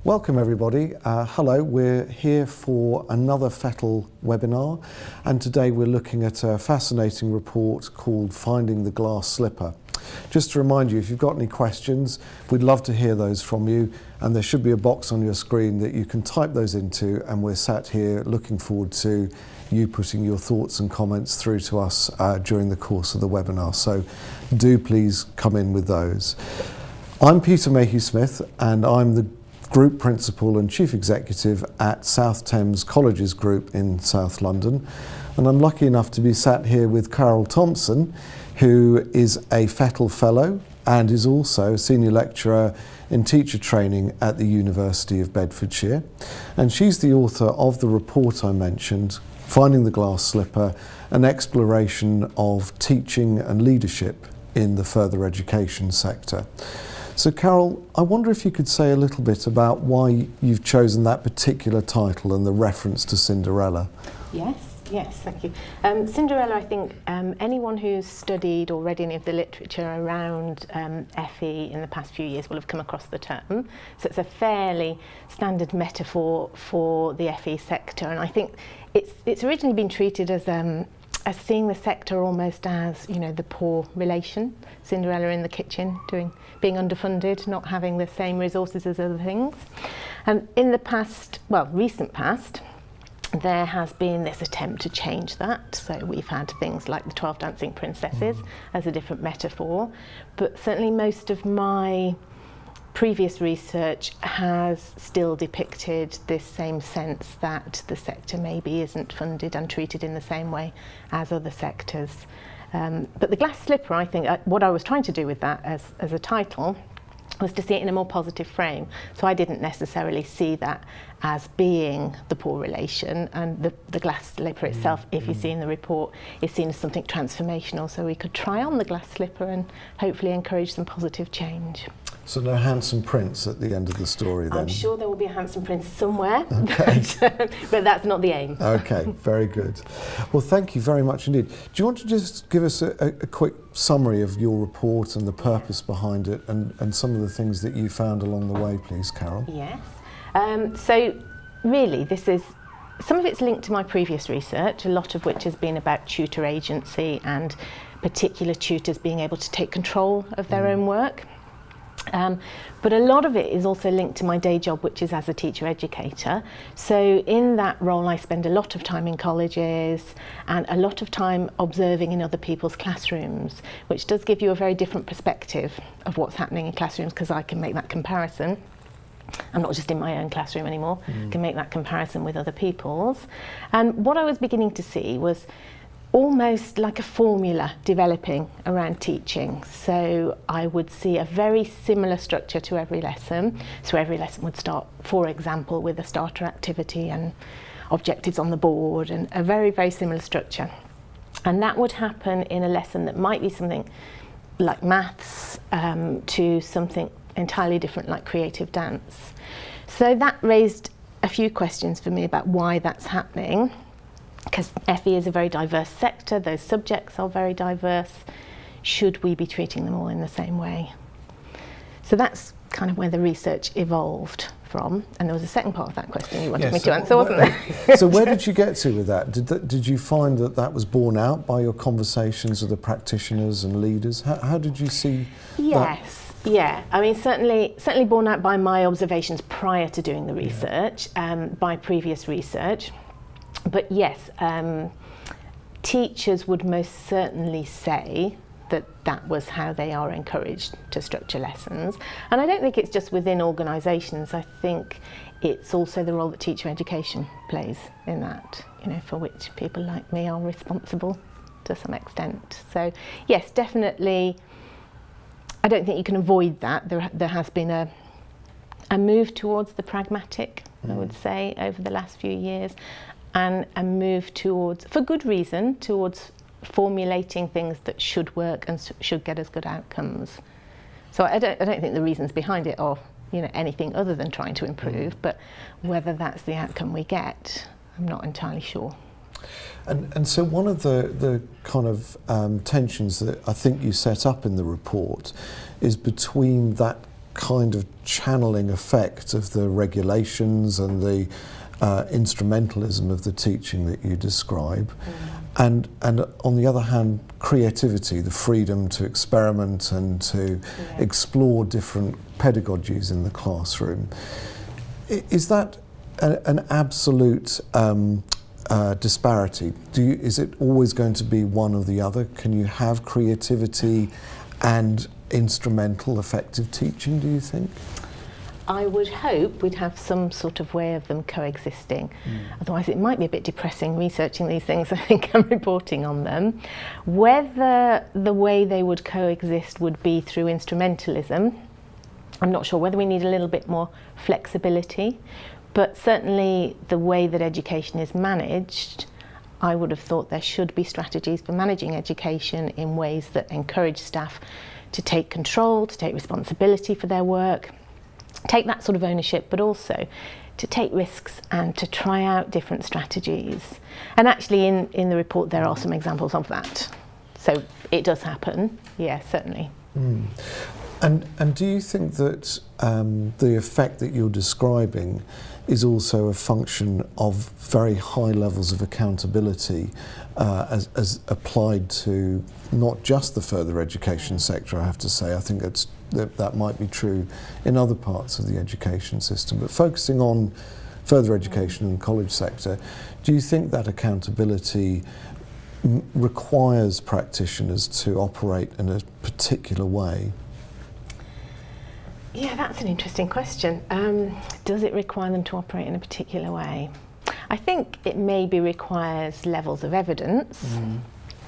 Welcome everybody. Hello, we're here for another Fettle webinar, and today we're looking at a fascinating report called Finding the Glass Slipper. Just to remind you, if you've got any questions, we'd love to hear those from you, and there should be a box on your screen that you can type those into, and we're sat here looking forward to you putting your thoughts and comments through to us during the course of the webinar. So do please come in with those. I'm Peter Mayhew-Smith, and I'm the Group Principal and Chief Executive at South Thames Colleges Group in South London. And I'm lucky enough to be sat here with Carol Thompson, who is a Fettle Fellow and is also a Senior Lecturer in Teacher Training at the University of Bedfordshire. And she's the author of the report I mentioned, Finding the Glass Slipper, an exploration of teaching and leadership in the further education sector. So Carol, I wonder if you could say a little bit about why you've chosen that particular title and the reference to Cinderella. Yes, thank you. Cinderella, I think anyone who's studied or read any of the literature around FE in the past few years will have come across the term. So it's a fairly standard metaphor for the FE sector, and I think it's originally been treated as seeing the sector almost as, you know, the poor relation. Cinderella in the kitchen, being underfunded, not having the same resources as other things. And in the past, well, recent past, there has been this attempt to change that. So we've had things like the 12 Dancing Princesses as a different metaphor, but certainly most of my previous research has still depicted this same sense that the sector maybe isn't funded and treated in the same way as other sectors. But the glass slipper, I think, what I was trying to do with that as a title was to see it in a more positive frame. So I didn't necessarily see that as being the poor relation, and the glass slipper itself, if you see in the report, is seen as something transformational. So we could try on the glass slipper and hopefully encourage some positive change. So no handsome prince at the end of the story then? I'm sure there will be a handsome prince somewhere, okay. but that's not the aim. Okay, very good. Well, thank you very much indeed. Do you want to just give us a quick summary of your report and the purpose behind it, and some of the things that you found along the way, please, Carol? Yes. So really, some of it's linked to my previous research, a lot of which has been about tutor agency and particular tutors being able to take control of their own work. But a lot of it is also linked to my day job, which is as a teacher educator. So in that role, I spend a lot of time in colleges and a lot of time observing in other people's classrooms, which does give you a very different perspective of what's happening in classrooms, because I can make that comparison. I'm not just in my own classroom anymore. I can make that comparison with other people's. And what I was beginning to see was almost like a formula developing around teaching. So I would see a very similar structure to every lesson. So every lesson would start, for example, with a starter activity and objectives on the board, and a very, very similar structure. And that would happen in a lesson that might be something like maths to something entirely different like creative dance. So that raised a few questions for me about why that's happening, because FE is a very diverse sector, those subjects are very diverse. Should we be treating them all in the same way? So that's kind of where the research evolved from. And there was a second part of that question you wanted me to answer, wasn't there? So where did you get to with that? Did you find that was borne out by your conversations with the practitioners and leaders? How did you see that? Yeah, I mean, certainly borne out by my observations prior to doing the research, by previous research. But yes, teachers would most certainly say that was how they are encouraged to structure lessons. And I don't think it's just within organisations. I think it's also the role that teacher education plays in that, you know, for which people like me are responsible to some extent. So yes, definitely, I don't think you can avoid that. There has been a move towards the pragmatic, I would say, over the last few years. And a move towards, for good reason, towards formulating things that should work and should get us good outcomes. So I don't think the reasons behind it are, you know, anything other than trying to improve, but whether that's the outcome we get, I'm not entirely sure. And so one of the kind of tensions that I think you set up in the report is between that kind of channeling effect of the regulations and the instrumentalism of the teaching that you describe, and on the other hand, creativity, the freedom to experiment and to explore different pedagogies in the classroom. Is that an absolute disparity? Is it always going to be one or the other? Can you have creativity and instrumental effective teaching, do you think? I would hope we'd have some sort of way of them coexisting. Otherwise it might be a bit depressing researching these things, I think, and reporting on them. Whether the way they would coexist would be through instrumentalism, I'm not sure. Whether we need a little bit more flexibility, but certainly the way that education is managed, I would have thought there should be strategies for managing education in ways that encourage staff to take control, to take responsibility for their work, take that sort of ownership, but also to take risks and to try out different strategies. And actually in the report there are some examples of that. So it does happen, yes, certainly. And do you think that the effect that you're describing is also a function of very high levels of accountability as applied to not just the further education sector, I have to say. I think that might be true in other parts of the education system, but focusing on further education and the college sector, do you think that accountability requires practitioners to operate in a particular way? Yeah, that's an interesting question. Does it require them to operate in a particular way? I think it maybe requires levels of evidence.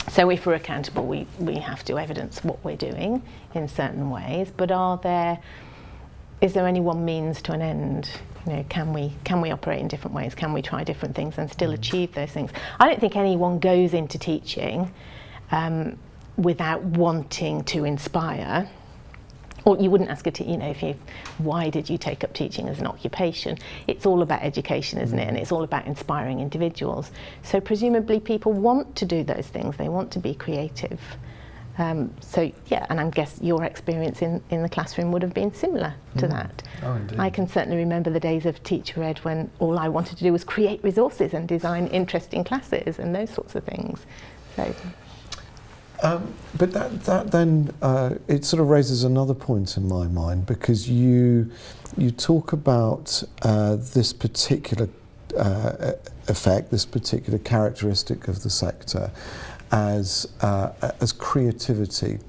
So if we're accountable, we have to evidence what we're doing in certain ways, but is there any one means to an end? You know, can we operate in different ways? Can we try different things and still achieve those things? I don't think anyone goes into teaching without wanting to inspire. Or you wouldn't ask why did you take up teaching as an occupation? It's all about education, isn't it? And it's all about inspiring individuals. So presumably people want to do those things. They want to be creative. So yeah, and I guess your experience in the classroom would have been similar to that. Oh, indeed. I can certainly remember the days of Teacher Ed when all I wanted to do was create resources and design interesting classes and those sorts of things. So. But that then it sort of raises another point in my mind, because you talk about this particular effect, this particular characteristic of the sector as creativity.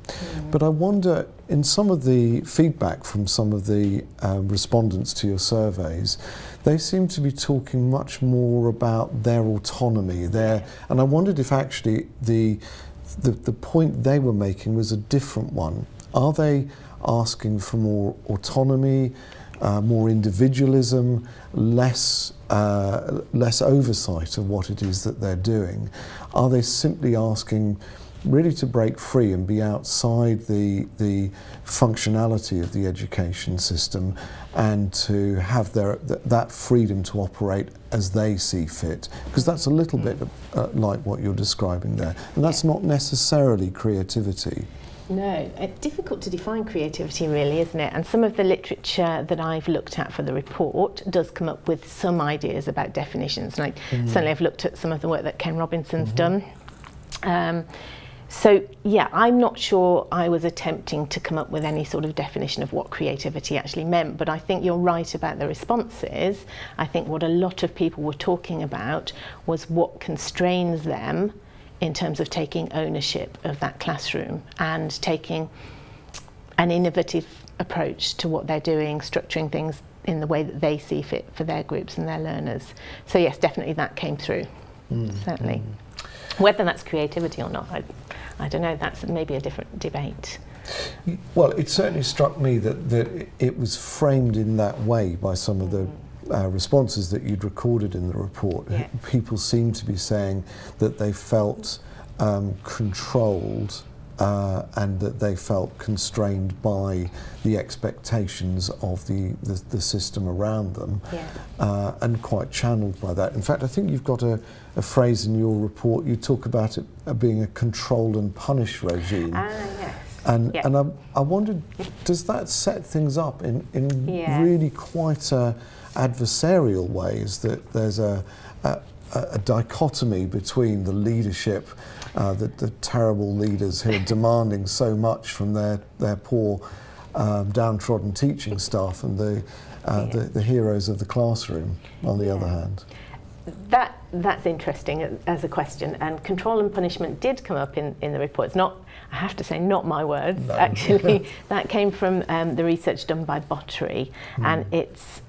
But I wonder, in some of the feedback from some of the respondents to your surveys, they seem to be talking much more about their autonomy, and I wondered if actually the point they were making was a different one. Are they asking for more autonomy, more individualism, less oversight of what it is that they're doing? Are they simply asking really to break free and be outside the functionality of the education system and to have that freedom to operate as they see fit? Because that's a little bit like what you're describing there, and that's not necessarily creativity. No, it's difficult to define creativity really, isn't it? And some of the literature that I've looked at for the report does come up with some ideas about definitions. Like certainly I've looked at some of the work that Ken Robinson's done. So yeah, I'm not sure I was attempting to come up with any sort of definition of what creativity actually meant, but I think you're right about the responses. I think what a lot of people were talking about was what constrains them in terms of taking ownership of that classroom and taking an innovative approach to what they're doing, structuring things in the way that they see fit for their groups and their learners. So yes, definitely that came through, certainly. Whether that's creativity or not, I don't know, that's maybe a different debate. Well, it certainly struck me that it was framed in that way by some of the responses that you'd recorded in the report. Yeah. People seemed to be saying that they felt controlled and that they felt constrained by the expectations of the system around them, and quite channeled by that. In fact, I think you've got a phrase in your report, you talk about it being a control and punish regime. Yes. And Yeah. and I wondered, does that set things up in Yeah. really quite adversarial ways, that there's a dichotomy between the leadership, the terrible leaders who are demanding so much from their poor, downtrodden teaching staff, and the heroes of the classroom, on the other hand? That's interesting as a question, and control and punishment did come up in the report. It's not, I have to say, not my words. No. Actually, that came from the research done by Bottery, and it's.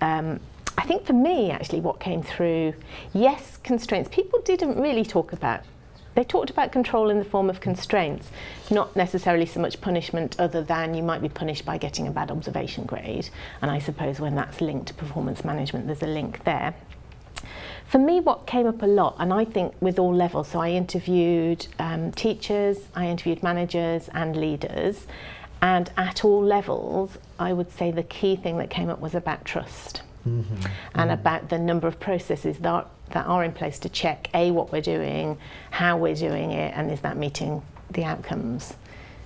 I think for me, actually, what came through, yes, constraints. People didn't really talk about. They talked about control in the form of constraints, not necessarily so much punishment, other than you might be punished by getting a bad observation grade. And I suppose when that's linked to performance management, there's a link there. For me, what came up a lot, and I think with all levels, so I interviewed teachers, I interviewed managers and leaders, and at all levels, I would say the key thing that came up was about trust. And about the number of processes that are in place to check what we're doing, how we're doing it, and is that meeting the outcomes.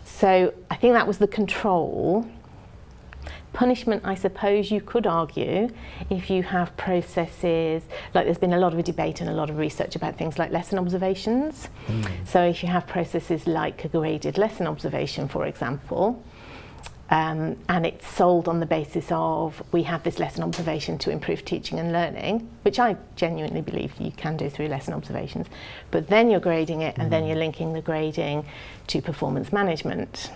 So I think that was the control. Punishment, I suppose you could argue, if you have processes, like there's been a lot of debate and a lot of research about things like lesson observations. So if you have processes like a graded lesson observation, for example, and it's sold on the basis of we have this lesson observation to improve teaching and learning, which I genuinely believe you can do through lesson observations, but then you're grading it and then you're linking the grading to performance management.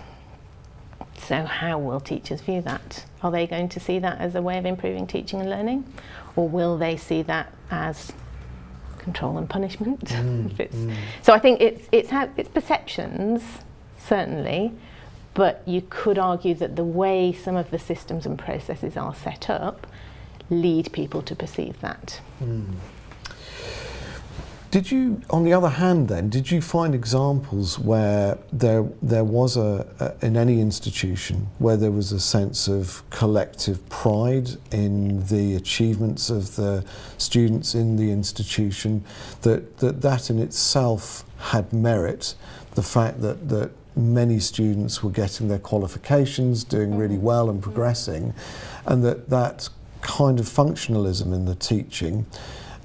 So how will teachers view that? Are they going to see that as a way of improving teaching and learning, or will they see that as control and punishment? So I think it's perceptions, certainly, but you could argue that the way some of the systems and processes are set up lead people to perceive that. Did you, on the other hand then, did you find examples where there was in any institution, where there was a sense of collective pride in the achievements of the students in the institution, that in itself had merit, the fact that many students were getting their qualifications, doing really well and progressing, and that kind of functionalism in the teaching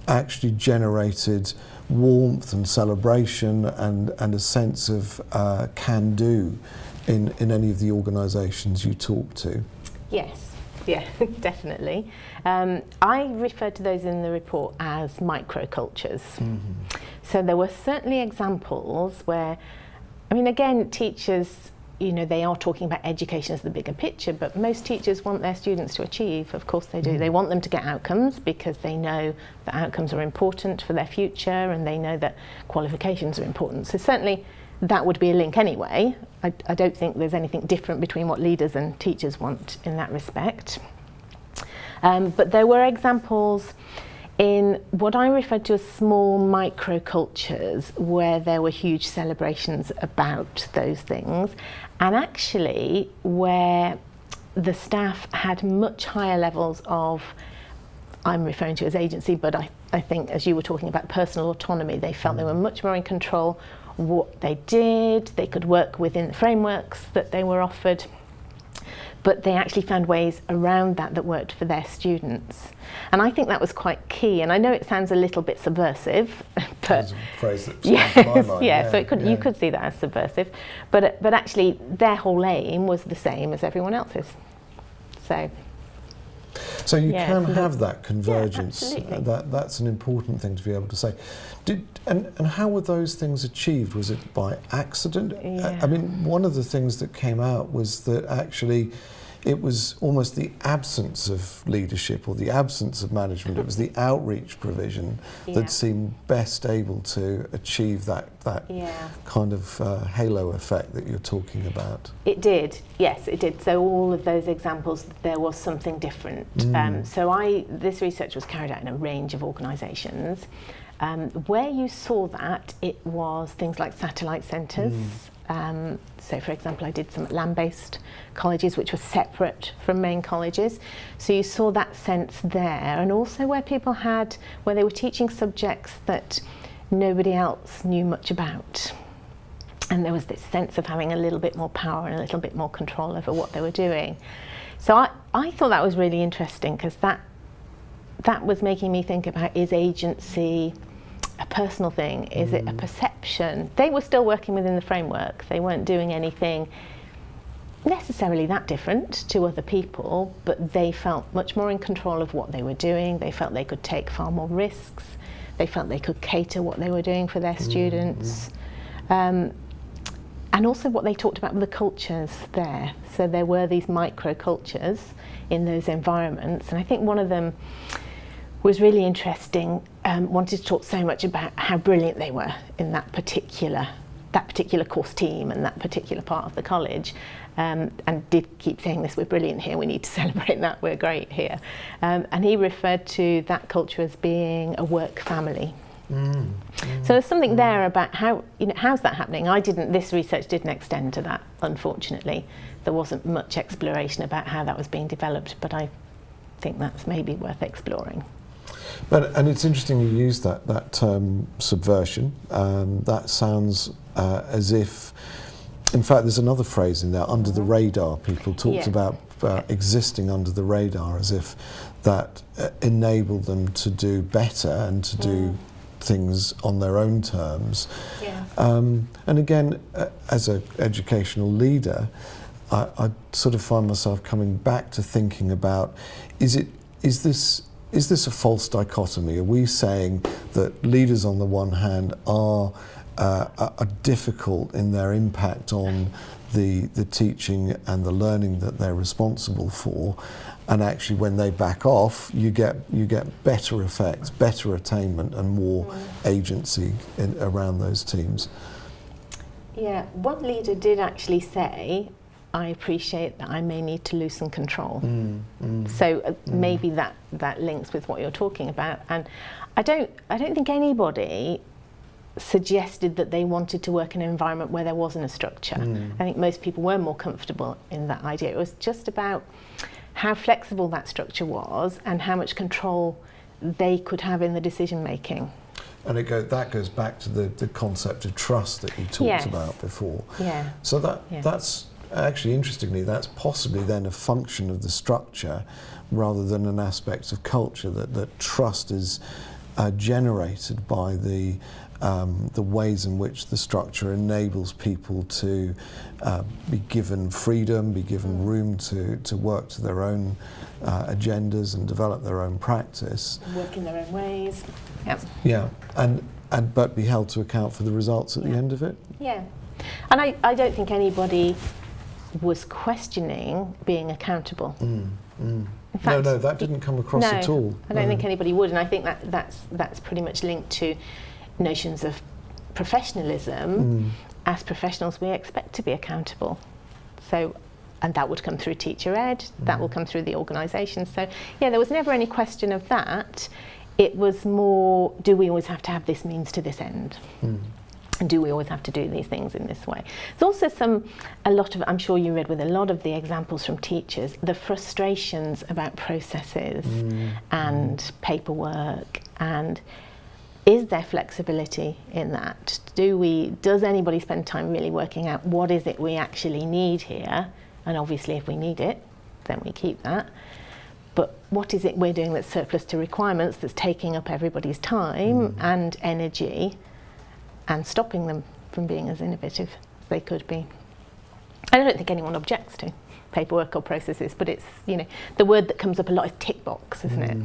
actually generated warmth and celebration and a sense of can-do in any of the organisations you talk to? Yes, yeah, definitely. I referred to those in the report as microcultures. So there were certainly examples where, I mean, again, teachers, they are talking about education as the bigger picture, but most teachers want their students to achieve. Of course they do. They want them to get outcomes because they know that outcomes are important for their future, and they know that qualifications are important. So certainly that would be a link anyway. I don't think there's anything different between what leaders and teachers want in that respect. But there were examples in what I referred to as small microcultures, where there were huge celebrations about those things, and actually where the staff had much higher levels of, I'm referring to as agency, but I think as you were talking about personal autonomy, they felt they were much more in control of what they did. They could work within the frameworks that they were offered, but they actually found ways around that worked for their students. And I think that was quite key. And I know it sounds a little bit subversive, but That's a phrase that springs to my mind. yeah, so you could see that as subversive, but actually their whole aim was the same as everyone else's. So you Yeah, can so have that convergence. absolutely. That's an important thing to be able to say. And how were those things achieved? Was it by accident? Yeah. I mean, one of the things that came out was that actually it was almost the absence of leadership or the absence of management. It was the outreach provision that seemed best able to achieve that kind of halo effect that you're talking about. It did, yes, it did. So all of those examples, there was something different. This research was carried out in a range of organisations. Where you saw that, it was things like satellite centres. So for example, I did some land-based colleges which were separate from main colleges. So you saw that sense there, and also where they were teaching subjects that nobody else knew much about. And there was this sense of having a little bit more power and a little bit more control over what they were doing. So I thought that was really interesting, because that was making me think about, is agency a personal thing? Is it a perception? They were still working within the framework. They weren't doing anything necessarily that different to other people, but they felt much more in control of what they were doing. They felt they could take far more risks. They felt they could cater what they were doing for their students. And also what they talked about were the cultures there. So there were these micro cultures in those environments. And I think one of them was really interesting, wanted to talk so much about how brilliant they were in that particular course team and that particular part of the college, and did keep saying this, we're brilliant here, we need to celebrate that, we're great here. And he referred to that culture as being a work family. So there's something there about how, how's that happening? This research didn't extend to that, unfortunately. There wasn't much exploration about how that was being developed, but I think that's maybe worth exploring. And it's interesting you use that term subversion. That sounds as if, in fact, there's another phrase in there, under the radar. People talked about existing under the radar, as if that enabled them to do better and to do things on their own terms. And again, as an educational leader, I sort of find myself coming back to thinking about, is this a false dichotomy? Are we saying that leaders on the one hand are difficult in their impact on the teaching and the learning that they're responsible for, and actually when they back off, you get better effects, better attainment, and more agency around those teams? Yeah, one leader did actually say, I appreciate that I may need to loosen control. So maybe that links with what you're talking about. And I don't think anybody suggested that they wanted to work in an environment where there wasn't a structure. I think most people were more comfortable in that idea. It was just about how flexible that structure was and how much control they could have in the decision making. And that goes back to the concept of trust that you talked about before. So that's actually, interestingly, that's possibly then a function of the structure rather than an aspect of culture, that trust is generated by the ways in which the structure enables people to be given freedom, be given room to work to their own agendas and develop their own practice. Work in their own ways. Yeah, but be held to account for the results at the end of it. Yeah, and I don't think anybody was questioning being accountable. In fact, no, that didn't come across at all. I don't think anybody would, and I think that's pretty much linked to notions of professionalism. As professionals, we expect to be accountable. So, and that would come through teacher ed, that will come through the organisation. So, yeah, there was never any question of that. It was more, do we always have to have this means to this end? And do we always have to do these things in this way? There's also I'm sure you read with a lot of the examples from teachers, the frustrations about processes and paperwork, and is there flexibility in that? Does anybody spend time really working out what is it we actually need here? And obviously if we need it, then we keep that. But what is it we're doing that's surplus to requirements, that's taking up everybody's time and energy, and stopping them from being as innovative as they could be? And I don't think anyone objects to paperwork or processes, but it's, the word that comes up a lot is tick box, isn't it?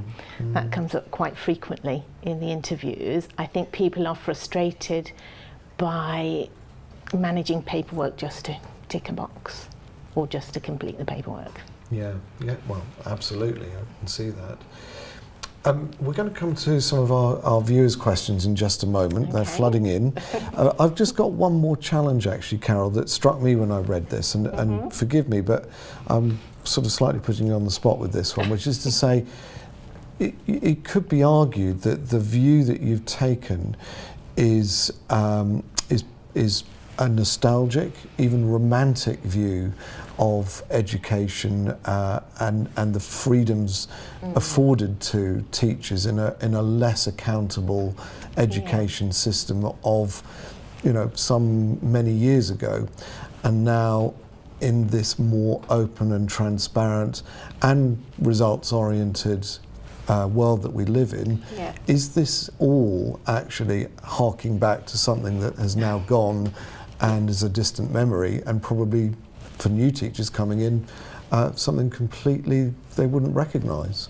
That comes up quite frequently in the interviews. I think people are frustrated by managing paperwork just to tick a box or just to complete the paperwork. Yeah, well, absolutely, I can see that. We're going to come to some of our viewers' questions in just a moment. Okay. They're flooding in. I've just got one more challenge, actually, Carol, that struck me when I read this, and forgive me, but I'm sort of slightly putting you on the spot with this one, which is to say, it could be argued that the view that you've taken is a nostalgic, even romantic view of education and the freedoms afforded to teachers in a less accountable education system of some many years ago, and now in this more open and transparent and results-oriented world that we live in, Yeah. is this all actually harking back to something that has now gone and is a distant memory, and probably for new teachers coming in, something completely they wouldn't recognise?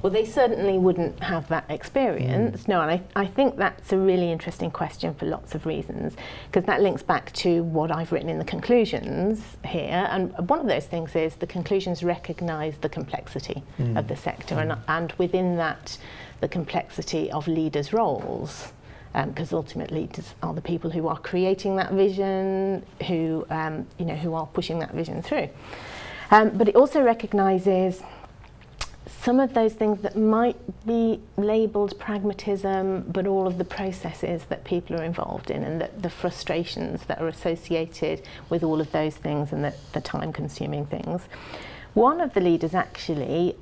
Well, they certainly wouldn't have that experience. No, and I think that's a really interesting question for lots of reasons, because that links back to what I've written in the conclusions here. And one of those things is the conclusions recognise the complexity of the sector, and within that, the complexity of leaders' roles. Because ultimately leaders are the people who are creating that vision, who are pushing that vision through. But it also recognises some of those things that might be labelled pragmatism, but all of the processes that people are involved in, and the frustrations that are associated with all of those things, and the time-consuming things. One of the leaders actually,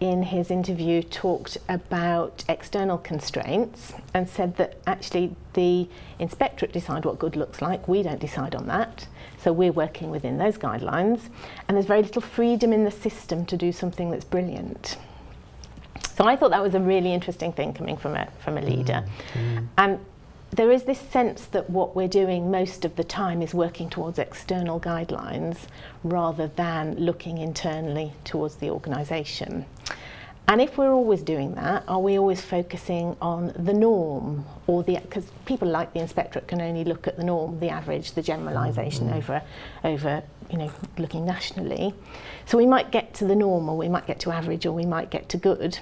in his interview, talked about external constraints and said that actually the inspectorate decide what good looks like. We don't decide on that. So we're working within those guidelines. And there's very little freedom in the system to do something that's brilliant. So I thought that was a really interesting thing coming from a leader. And there is this sense that what we're doing most of the time is working towards external guidelines rather than looking internally towards the organisation. And if we're always doing that, are we always focusing on the norm, or because people like the inspectorate can only look at the norm, the average, the generalisation over looking nationally. So we might get to the norm, or we might get to average, or we might get to good.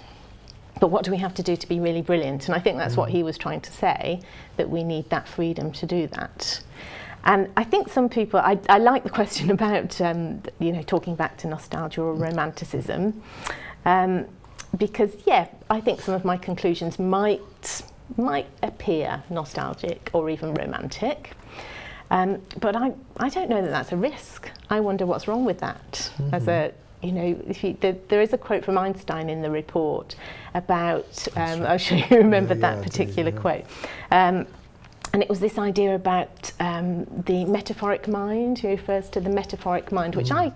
But what do we have to do to be really brilliant? And I think that's what he was trying to say, that we need that freedom to do that. And I think some people, I like the question about, talking back to nostalgia or romanticism, because, I think some of my conclusions might appear nostalgic or even romantic. But I don't know that that's a risk. I wonder what's wrong with that as a... there is a quote from Einstein in the report about, I'm sure you remember that particular quote, and it was this idea about the metaphoric mind. He refers to the metaphoric mind, which I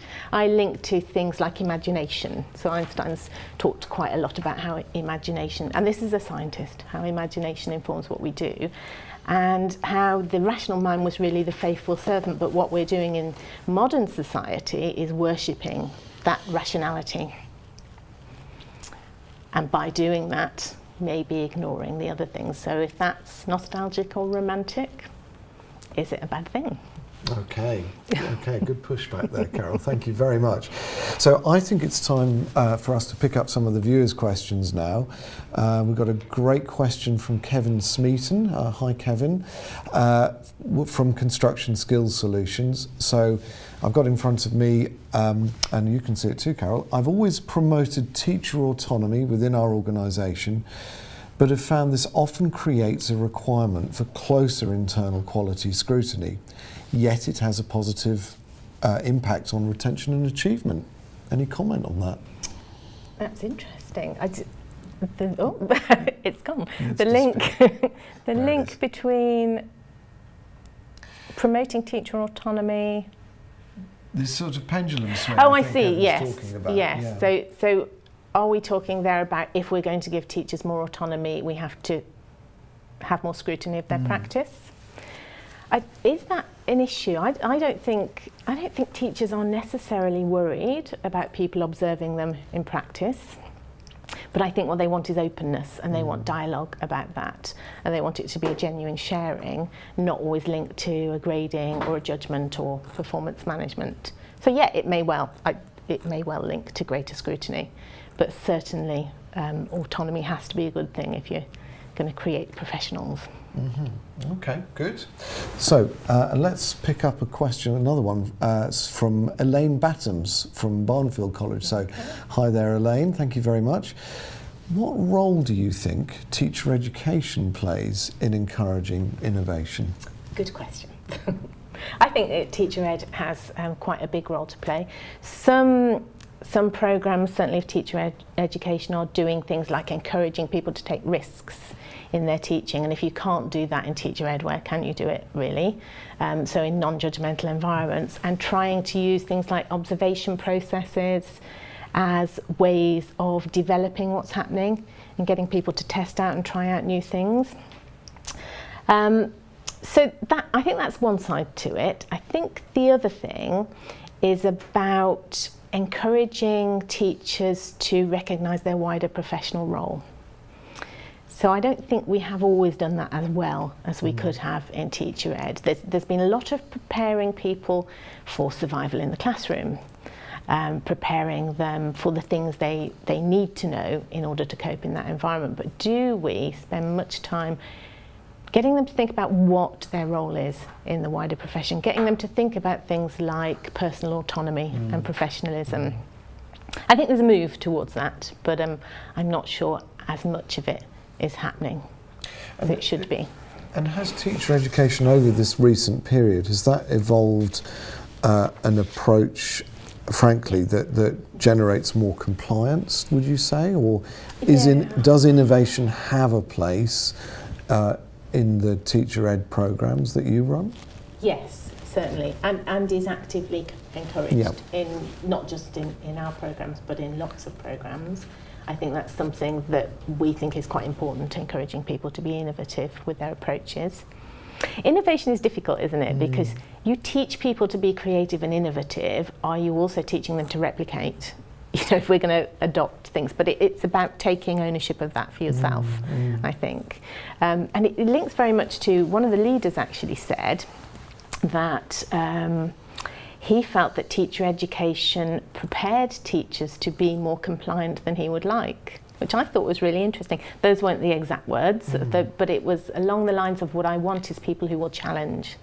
link to things like imagination. So Einstein's talked quite a lot about how imagination, and this is a scientist, how imagination informs what we do, and how the rational mind was really the faithful servant, but what we're doing in modern society is worshipping that rationality, and by doing that maybe ignoring the other things. So if that's nostalgic or romantic, is it a bad thing? Okay, good pushback there, Carol. Thank you very much. So I think it's time for us to pick up some of the viewers' questions now. We've got a great question from Kevin Smeaton. Hi, Kevin, from Construction Skills Solutions. So I've got in front of me, and you can see it too, Carol. I've always promoted teacher autonomy within our organisation, but have found this often creates a requirement for closer internal quality scrutiny. Yet it has a positive impact on retention and achievement. Any comment on that? That's interesting. It's gone. It's The link between promoting teacher autonomy. This sort of pendulum swing. Oh, I see. Yes. Talking about. Yes. Yeah. So are we talking there about if we're going to give teachers more autonomy, we have to have more scrutiny of their practice? Is that an issue? I don't think teachers are necessarily worried about people observing them in practice, but I think what they want is openness, and they want dialogue about that, and they want it to be a genuine sharing, not always linked to a grading or a judgment or performance management. So it may well link to greater scrutiny, but certainly autonomy has to be a good thing if you're going to create professionals. Okay, good. So let's pick up another one from Elaine Battams from Barnfield College. So hi there, Elaine, thank you very much. What role do you think teacher education plays in encouraging innovation? Good question. I think that teacher ed has quite a big role to play. Some programmes, certainly of teacher education, are doing things like encouraging people to take risks in their teaching. And if you can't do that in teacher ed, where can you do it really? So in non-judgmental environments, and trying to use things like observation processes as ways of developing what's happening and getting people to test out and try out new things. So that, I think that's one side to it. I think the other thing is about encouraging teachers to recognise their wider professional role. So I don't think we have always done that as well as we could have in teacher ed. There's been a lot of preparing people for survival in the classroom, preparing them for the things they need to know in order to cope in that environment. But do we spend much time getting them to think about what their role is in the wider profession, getting them to think about things like personal autonomy and professionalism? I think there's a move towards that, but I'm not sure as much of it is happening as it should be. And has teacher education over this recent period, has that evolved an approach, frankly, that generates more compliance, would you say? Or does innovation have a place in the teacher ed programs that you run? Yes, certainly, and is actively encouraged in not just in our programs but in lots of programs. I think that's something that we think is quite important, encouraging people to be innovative with their approaches. Innovation is difficult, isn't it? Because you teach people to be creative and innovative, are you also teaching them to replicate? You know, if we're going to adopt things, but it's about taking ownership of that for yourself, I think. And it links very much to, one of the leaders actually said that he felt that teacher education prepared teachers to be more compliant than he would like, which I thought was really interesting. Those weren't the exact words, but it was along the lines of, what I want is people who will challenge.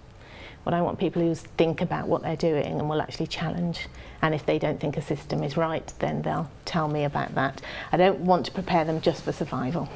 What I want people who think about what they're doing and will actually challenge. And if they don't think a system is right, then they'll tell me about that. I don't want to prepare them just for survival.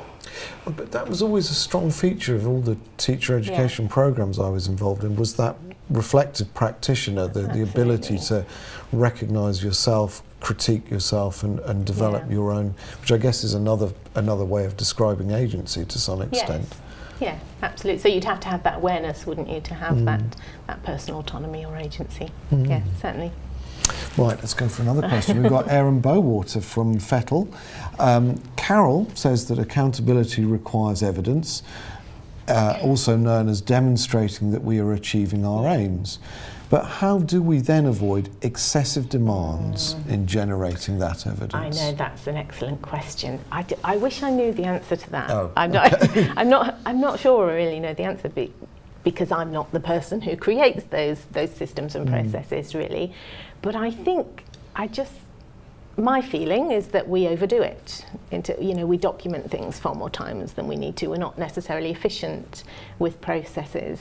But that was always a strong feature of all the teacher education programs I was involved in, was that reflective practitioner, the ability to recognise yourself, critique yourself and develop your own, which I guess is another way of describing agency to some extent. Yes. Yeah, absolutely. So you'd have to have that awareness, wouldn't you, to have that personal autonomy or agency. Yeah, certainly. Right, let's go for another question. We've got Aaron Bowater from Fettle. Carol says that accountability requires evidence, also known as demonstrating that we are achieving our aims. But how do we then avoid excessive demands in generating that evidence? I know, that's an excellent question. I wish I knew the answer to that. Oh, I'm not sure I really know the answer, because I'm not the person who creates those systems and processes really. But I think my feeling is that we overdo it. We document things far more times than we need to. We're not necessarily efficient with processes.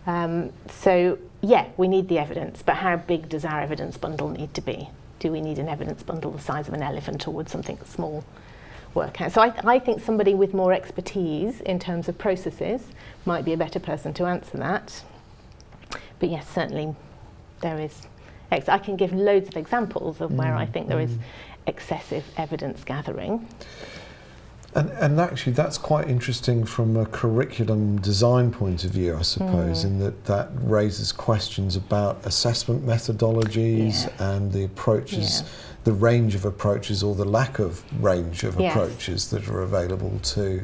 So yeah, we need the evidence, but how big does our evidence bundle need to be? Do we need an evidence bundle the size of an elephant, or would something small work out? So I think somebody with more expertise in terms of processes might be a better person to answer that. But yes, certainly there is. I can give loads of examples of where I think there is excessive evidence gathering. And actually that's quite interesting from a curriculum design point of view, I suppose, in that raises questions about assessment methodologies and the approaches, the range of approaches or the lack of range of approaches that are available to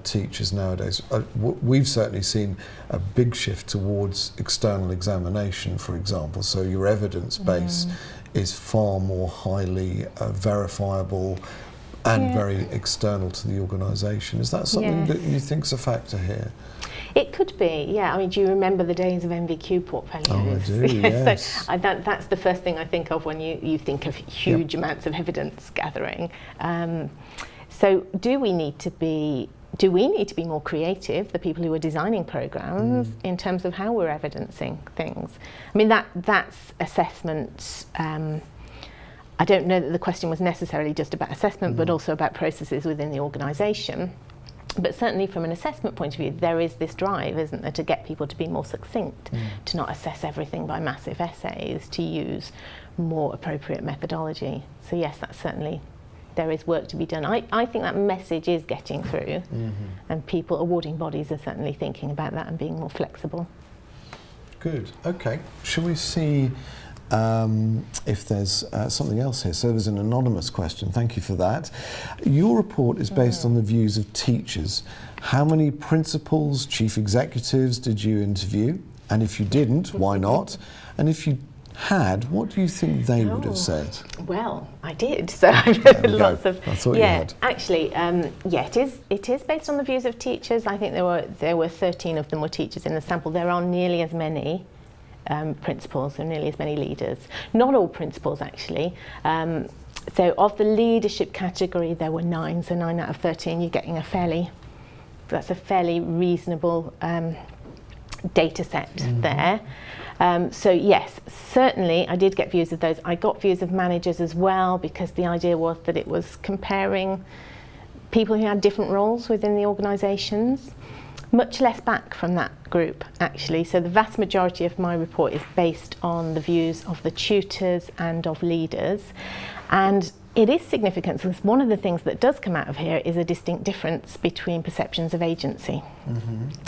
teachers nowadays. We've certainly seen a big shift towards external examination, for example, so your evidence base is far more highly verifiable and very external to the organisation. Is that something that you think's a factor here? It could be, yeah. I mean, do you remember the days of MVQ portfolios? Oh, I do, yes. So that's the first thing I think of when you think of huge amounts of evidence gathering. So do we need to be more creative, the people who are designing programs, in terms of how we're evidencing things? I mean, that's assessment. I don't know that the question was necessarily just about assessment, but also about processes within the organisation. But certainly from an assessment point of view, there is this drive, isn't there, to get people to be more succinct, to not assess everything by massive essays, to use more appropriate methodology. So yes, that's certainly there is work to be done. I think that message is getting through, and people, awarding bodies are certainly thinking about that and being more flexible. Good. Okay. Shall we see if there's something else here? So there's an anonymous question. Thank you for that. Your report is based on the views of teachers. How many principals, chief executives did you interview? And if you didn't, why not? And if you had, what do you think they would have said? Well, I did. So I've read lots of. I thought you had. Actually, it is based on the views of teachers. I think there were 13 of them were teachers in the sample. There are nearly as many principals and nearly as many leaders. Not all principals, actually. So of the leadership category, there were 9. So 9 out of 13, you're getting that's a fairly reasonable data set there. So yes, certainly I did get views of those. I got views of managers as well, because the idea was that it was comparing people who had different roles within the organisations. Much less back from that group, actually. So the vast majority of my report is based on the views of the tutors and of leaders. And it is significant, because one of the things that does come out of here is a distinct difference between perceptions of agency,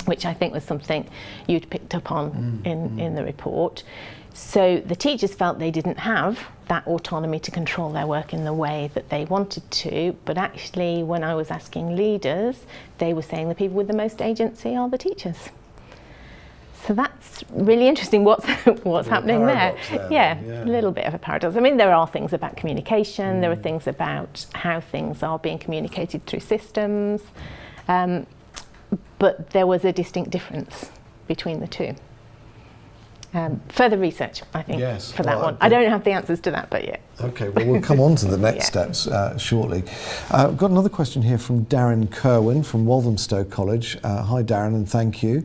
which I think was something you'd picked up on in the report. So the teachers felt they didn't have that autonomy to control their work in the way that they wanted to, but actually when I was asking leaders, they were saying the people with the most agency are the teachers. So that's really interesting what's happening there. Yeah, a little bit of a paradox. I mean, there are things about communication, there are things about how things are being communicated through systems, but there was a distinct difference between the two. Further research, I think, for that one. I don't have the answers to that, but yeah. Okay, well, we'll come on to the next steps shortly. I've got another question here from Darren Kerwin from Walthamstow College. Hi, Darren, and thank you.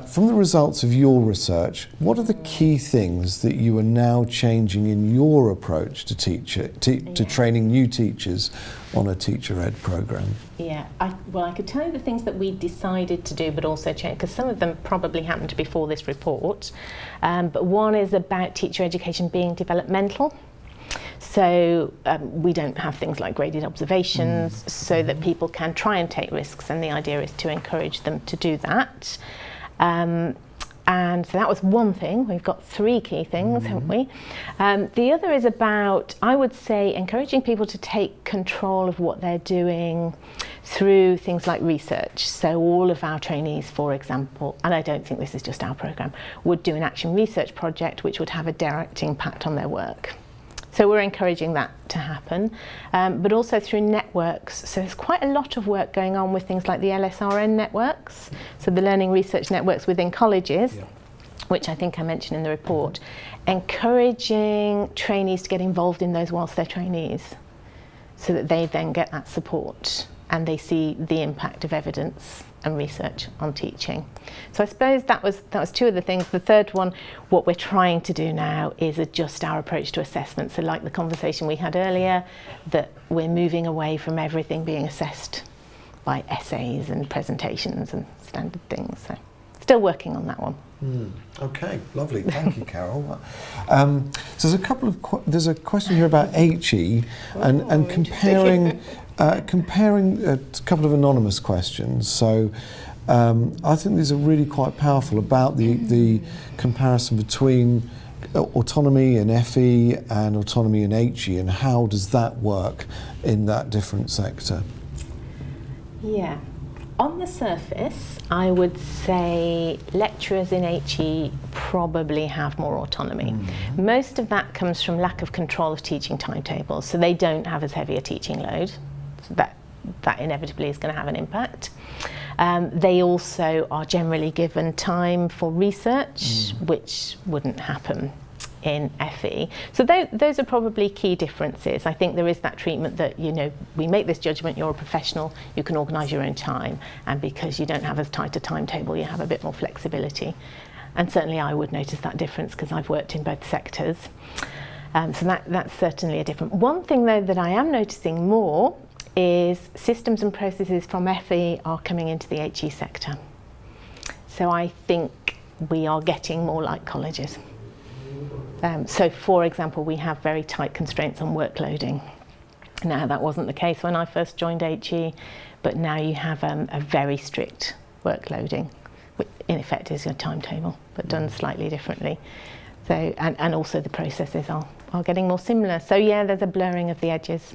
From the results of your research, what are the key things that you are now changing in your approach to training new teachers on a teacher-ed programme? Yeah, I could tell you the things that we decided to do, but also change, because some of them probably happened before this report. But one is about teacher education being developmental. So we don't have things like graded observations, so that people can try and take risks, and the idea is to encourage them to do that. And so that was one thing. We've got 3 key things, haven't we? The other is about, I would say, encouraging people to take control of what they're doing through things like research. So all of our trainees, for example, and I don't think this is just our programme, would do an action research project which would have a direct impact on their work. So we're encouraging that to happen, but also through networks. So there's quite a lot of work going on with things like the LSRN networks, so the learning research networks within colleges, which I think I mentioned in the report, encouraging trainees to get involved in those whilst they're trainees, so that they then get that support and they see the impact of evidence and research on teaching. So I suppose that was 2 of the things. The third one, what we're trying to do now is adjust our approach to assessment. So like the conversation we had earlier, that we're moving away from everything being assessed by essays and presentations and standard things. So still working on that one. Okay, lovely. Thank you, Carol. So there's a question here about HE and comparing a couple of anonymous questions. So I think these are really quite powerful about the comparison between autonomy in FE and autonomy in HE, and how does that work in that different sector? Yeah. On the surface, I would say lecturers in HE probably have more autonomy. Most of that comes from lack of control of teaching timetables, so they don't have as heavy a teaching load. So that inevitably is going to have an impact. They also are generally given time for research, which wouldn't happen in FE. So those are probably key differences. I think there is that treatment that, we make this judgment, you're a professional, you can organise your own time, and because you don't have as tight a timetable, you have a bit more flexibility. And certainly I would notice that difference because I've worked in both sectors. So that's certainly a different. One thing though that I am noticing more is systems and processes from FE are coming into the HE sector. So I think we are getting more like colleges. So for example, we have very tight constraints on workloading. Now, that wasn't the case when I first joined HE, but now you have a very strict workloading, which in effect is your timetable, but done slightly differently. So, and also the processes are getting more similar. So yeah, there's a blurring of the edges,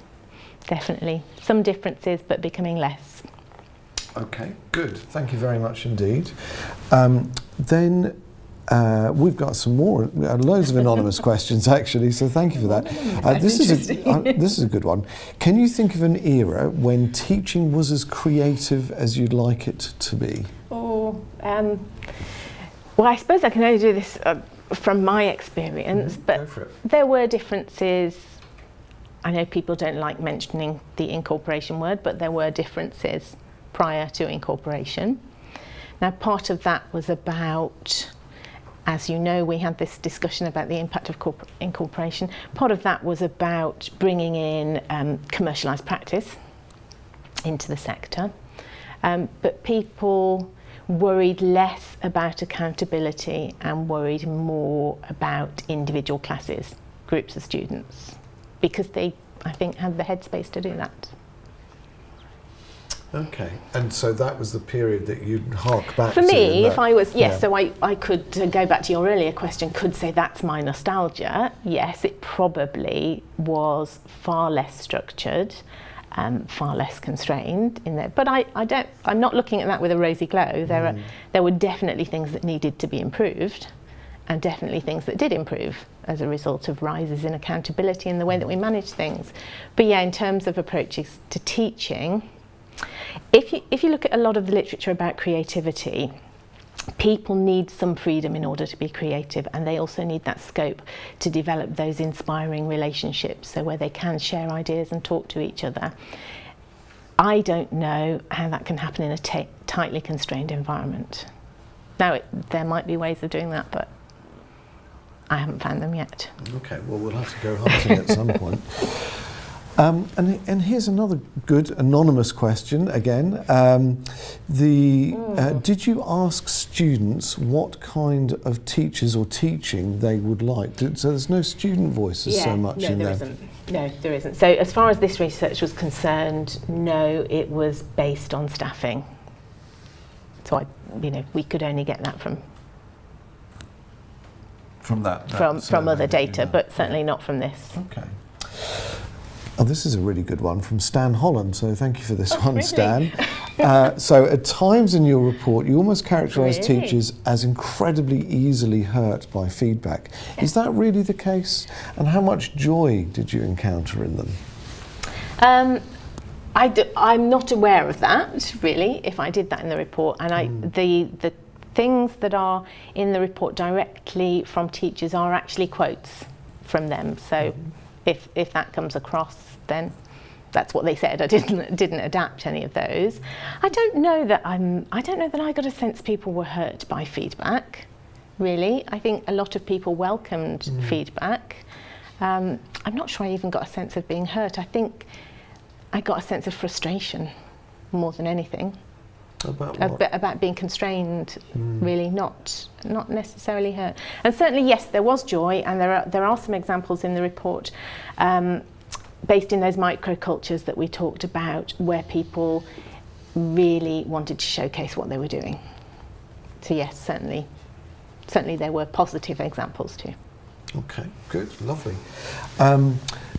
definitely. Some differences, but becoming less. Okay, good. Thank you very much indeed. Then we've got some more, loads of anonymous questions actually, so thank you for that. This is a good one. Can you think of an era when teaching was as creative as you'd like it to be? Well, I suppose I can only do this from my experience, but there were differences. I know people don't like mentioning the incorporation word, but there were differences prior to incorporation. Now, part of that was about, as you know, we had this discussion about the impact of incorporation. Part of that was about bringing in commercialised practice into the sector, but people worried less about accountability and worried more about individual classes, groups of students, because they, I think, had the headspace to do that. Okay, and so that was the period that you'd hark back to. For me, if I was, yes, yeah. so I could, to go back to your earlier question, could say that's my nostalgia. Yes, it probably was far less structured, far less constrained in there. But I'm not looking at that with a rosy glow. There were definitely things that needed to be improved, and definitely things that did improve as a result of rises in accountability in the way that we manage things. But yeah, in terms of approaches to teaching, if you look at a lot of the literature about creativity, people need some freedom in order to be creative, and they also need that scope to develop those inspiring relationships, so where they can share ideas and talk to each other. I don't know how that can happen in a tightly constrained environment. Now, there might be ways of doing that, but I haven't found them yet. Okay, well, we'll have to go hunting at some point. And here's another good anonymous question again. Did you ask students what kind of teachers or teaching they would like? So there's no student voices so much in there? No, there isn't. So as far as this research was concerned, no, it was based on staffing. So we could only get that from other data, but certainly not from this. Okay. Oh, this is a really good one from Stan Holland, so thank you for this one, really? Stan. So at times in your report, you almost characterise teachers as incredibly easily hurt by feedback. Yeah. Is that really the case? And how much joy did you encounter in them? I'm not aware of that, really, if I did that in the report. And the things that are in the report directly from teachers are actually quotes from them. So if that comes across, then that's what they said. I didn't adapt any of those. I don't know that I got a sense people were hurt by feedback, really. I think a lot of people welcomed feedback. I'm not sure I even got a sense of being hurt. I think I got a sense of frustration more than anything. About what? About being constrained, really, not necessarily hurt. And certainly, yes, there was joy, and there are some examples in the report based in those microcultures that we talked about, where people really wanted to showcase what they were doing. So yes, certainly there were positive examples too. Okay, good, lovely.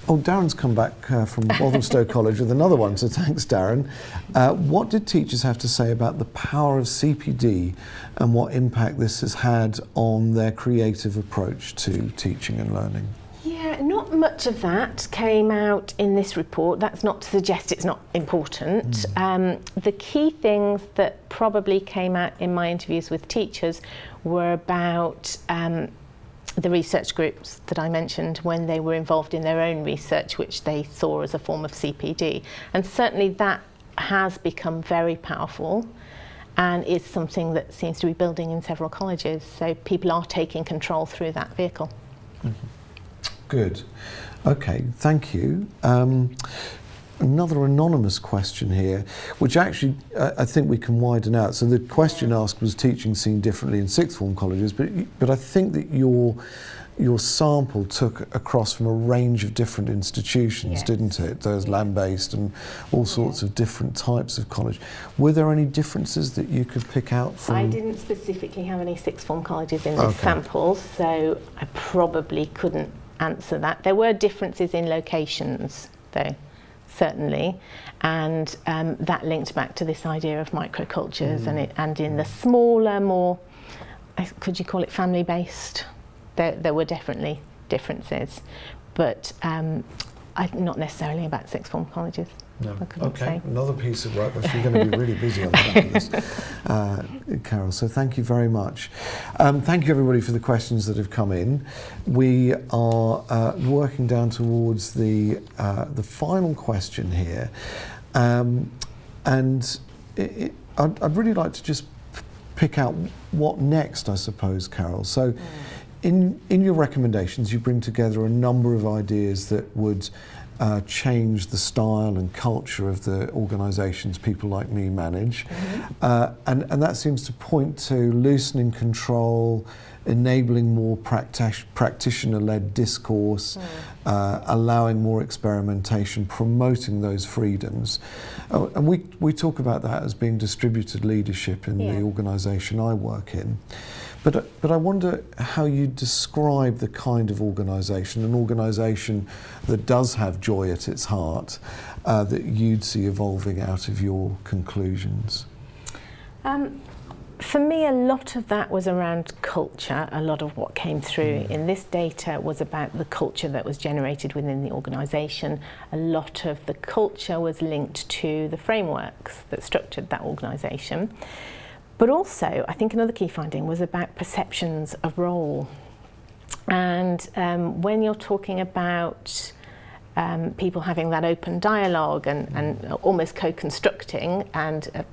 Darren's come back from Walthamstow College with another one, so thanks, Darren. What did teachers have to say about the power of CPD and what impact this has had on their creative approach to teaching and learning? Yeah, not much of that came out in this report. That's not to suggest it's not important. The key things that probably came out in my interviews with teachers were about the research groups that I mentioned when they were involved in their own research, which they saw as a form of CPD. And certainly that has become very powerful and is something that seems to be building in several colleges. So people are taking control through that vehicle. Good. Okay, thank you. another anonymous question here, which actually I think we can widen out. So the question asked was teaching seen differently in sixth form colleges, but I think that your sample took across from a range of different institutions, Yes. didn't it? There's land-based and all sorts of different types of college. Were there any differences that you could pick out from? I didn't specifically have any sixth form colleges in this Okay. sample, so I probably couldn't answer that. There were differences in locations, though, certainly, and that linked back to this idea of microcultures, and in the smaller, more, could you call it family-based? There were definitely differences, but not necessarily about sixth form colleges. No. I couldn't Okay, say. another piece of work. Well, you're going to be really busy on the back of this, Carol. So thank you very much. Thank you everybody for the questions that have come in. We are working down towards the final question here, and I'd really like to just pick out what next, I suppose, Carol. So. In your recommendations, you bring together a number of ideas that would change the style and culture of the organisations people like me manage. And that seems to point to loosening control, enabling more practitioner-led discourse, allowing more experimentation, promoting those freedoms. And we talk about that as being distributed leadership in the organisation I work in. But I wonder how you describe the kind of organisation, an organisation that does have joy at its heart, that you'd see evolving out of your conclusions. For me, a lot of that was around culture. A lot of what came through in this data was about the culture that was generated within the organisation. A lot of the culture was linked to the frameworks that structured that organisation. But also, I think another key finding was about perceptions of role. And when you're talking about people having that open dialogue and almost co-constructing and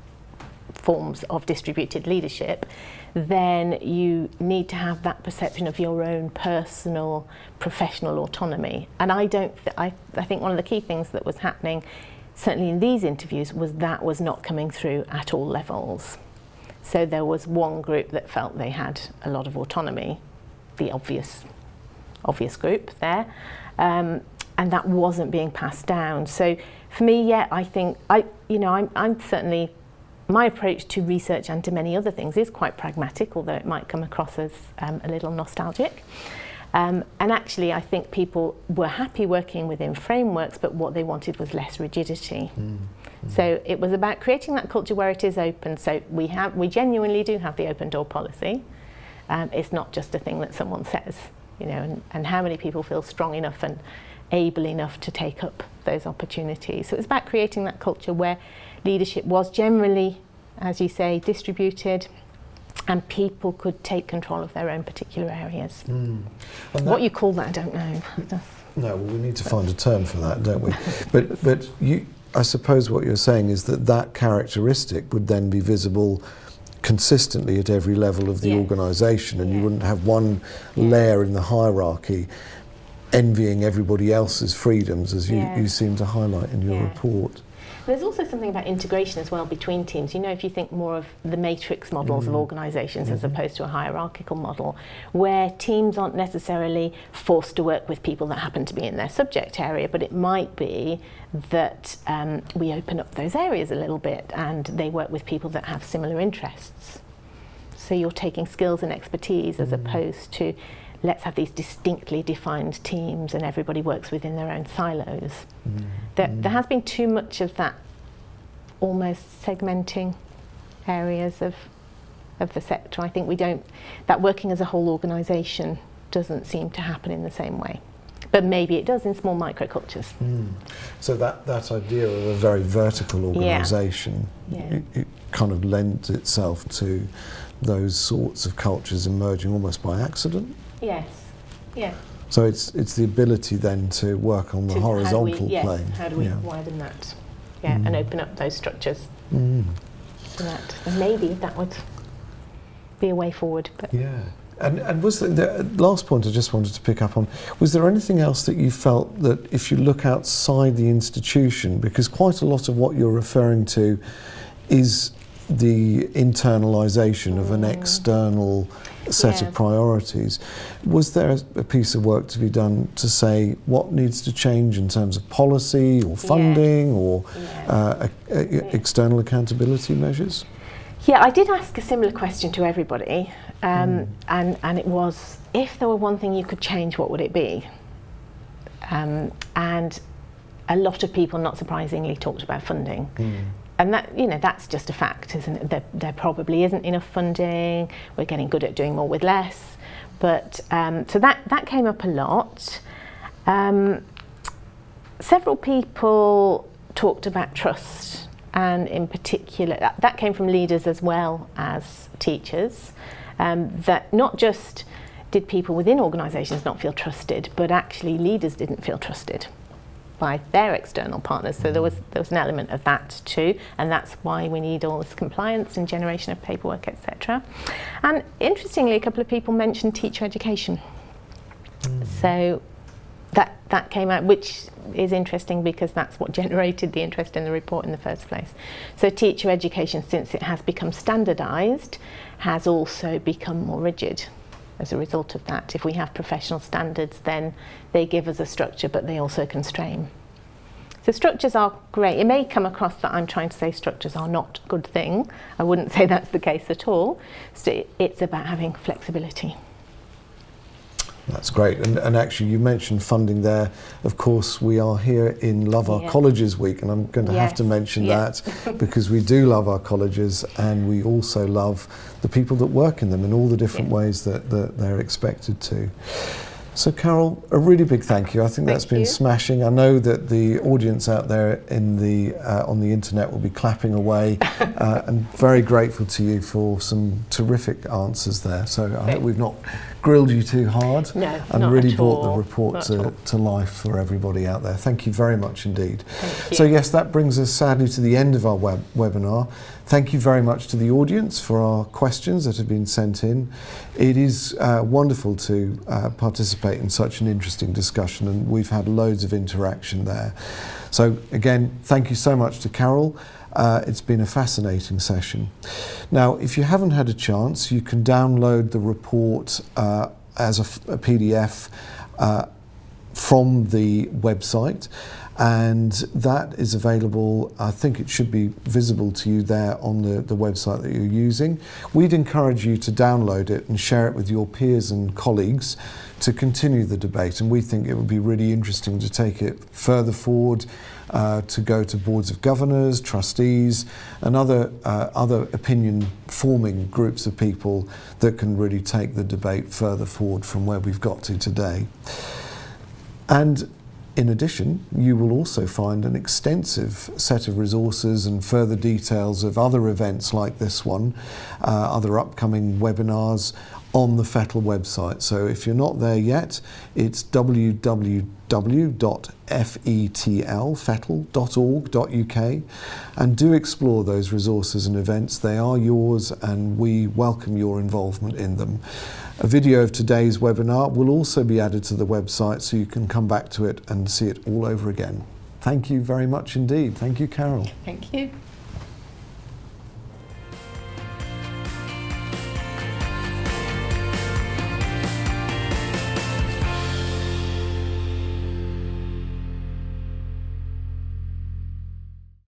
forms of distributed leadership, then you need to have that perception of your own personal, professional autonomy. And I think one of the key things that was happening, certainly in these interviews, was that was not coming through at all levels. So there was one group that felt they had a lot of autonomy, the obvious group there, and that wasn't being passed down. So for me, I think I'm certainly, my approach to research and to many other things is quite pragmatic, although it might come across as a little nostalgic. And actually, I think people were happy working within frameworks, but what they wanted was less rigidity. So it was about creating that culture where it is open. So we genuinely do have the open door policy. It's not just a thing that someone says, and how many people feel strong enough and able enough to take up those opportunities. So it's about creating that culture where leadership was generally, as you say, distributed, and people could take control of their own particular areas. What you call that, I don't know. No, well, we need to find a term for that, don't we? But I suppose what you're saying is that characteristic would then be visible consistently at every level of the organisation, and you wouldn't have one layer in the hierarchy envying everybody else's freedoms, as you seem to highlight in your report. There's also something about integration as well between teams. If you think more of the matrix models of organisations as opposed to a hierarchical model, where teams aren't necessarily forced to work with people that happen to be in their subject area, but it might be that we open up those areas a little bit and they work with people that have similar interests. So you're taking skills and expertise as opposed to let's have these distinctly defined teams and everybody works within their own silos. There has been too much of that almost segmenting areas of the sector. I think that working as a whole organisation doesn't seem to happen in the same way. But maybe it does in small microcultures. So that idea of a very vertical organisation, it kind of lends itself to those sorts of cultures emerging almost by accident? Yes, yeah. So it's the ability then to work on the horizontal plane. How do we widen that? And open up those structures. To that. And maybe that would be a way forward. But And was the last point I just wanted to pick up on, was there anything else that you felt that if you look outside the institution, because quite a lot of what you're referring to is the internalisation of an external set of priorities, was there a piece of work to be done to say what needs to change in terms of policy or funding or external accountability measures? Yeah, I did ask a similar question to everybody, and it was, if there were one thing you could change, what would it be? And a lot of people, not surprisingly, talked about funding. And that, that's just a fact, isn't it? There probably isn't enough funding. We're getting good at doing more with less. But so that came up a lot. Several people talked about trust, and in particular, that came from leaders as well as teachers. That not just did people within organisations not feel trusted, but actually leaders didn't feel trusted by their external partners. So there was an element of that too, and that's why we need all this compliance and generation of paperwork, etc. And interestingly, a couple of people mentioned teacher education. So that came out, which is interesting because that's what generated the interest in the report in the first place. So teacher education, since it has become standardised, has also become more rigid. As a result of that, if we have professional standards, then they give us a structure, but they also constrain. So structures are great. It may come across that I'm trying to say structures are not a good thing. I wouldn't say that's the case at all. So it's about having flexibility. That's great. And actually, you mentioned funding there. Of course, we are here in Love Our Colleges Week, and I'm going to have to mention that because we do love our colleges, and we also love the people that work in them in all the different ways that they're expected to. So Carol, a really big thank you. I think that's been smashing. I know that the audience out there in the on the internet will be clapping away, and very grateful to you for some terrific answers there. So I hope we've not grilled you too hard and really brought the report to life for everybody out there. Thank you very much indeed. So yes, that brings us sadly to the end of our webinar. Thank you very much to the audience for our questions that have been sent in. It is wonderful to participate in such an interesting discussion, and we've had loads of interaction there. So again, thank you so much to Carol. It's been a fascinating session. Now, if you haven't had a chance, you can download the report as a PDF from the website, and that is available. I think it should be visible to you there on the website that you're using. We'd encourage you to download it and share it with your peers and colleagues to continue the debate, and we think it would be really interesting to take it further forward, to go to boards of governors, trustees, and other opinion-forming groups of people that can really take the debate further forward from where we've got to today. And in addition, you will also find an extensive set of resources and further details of other events like this one, other upcoming webinars on the FETL website. So if you're not there yet, it's www.fetlfetl.org.uk, and do explore those resources and events. They are yours, and we welcome your involvement in them. A video of today's webinar will also be added to the website, so you can come back to it and see it all over again. Thank you very much indeed. Thank you, Carol. Thank you.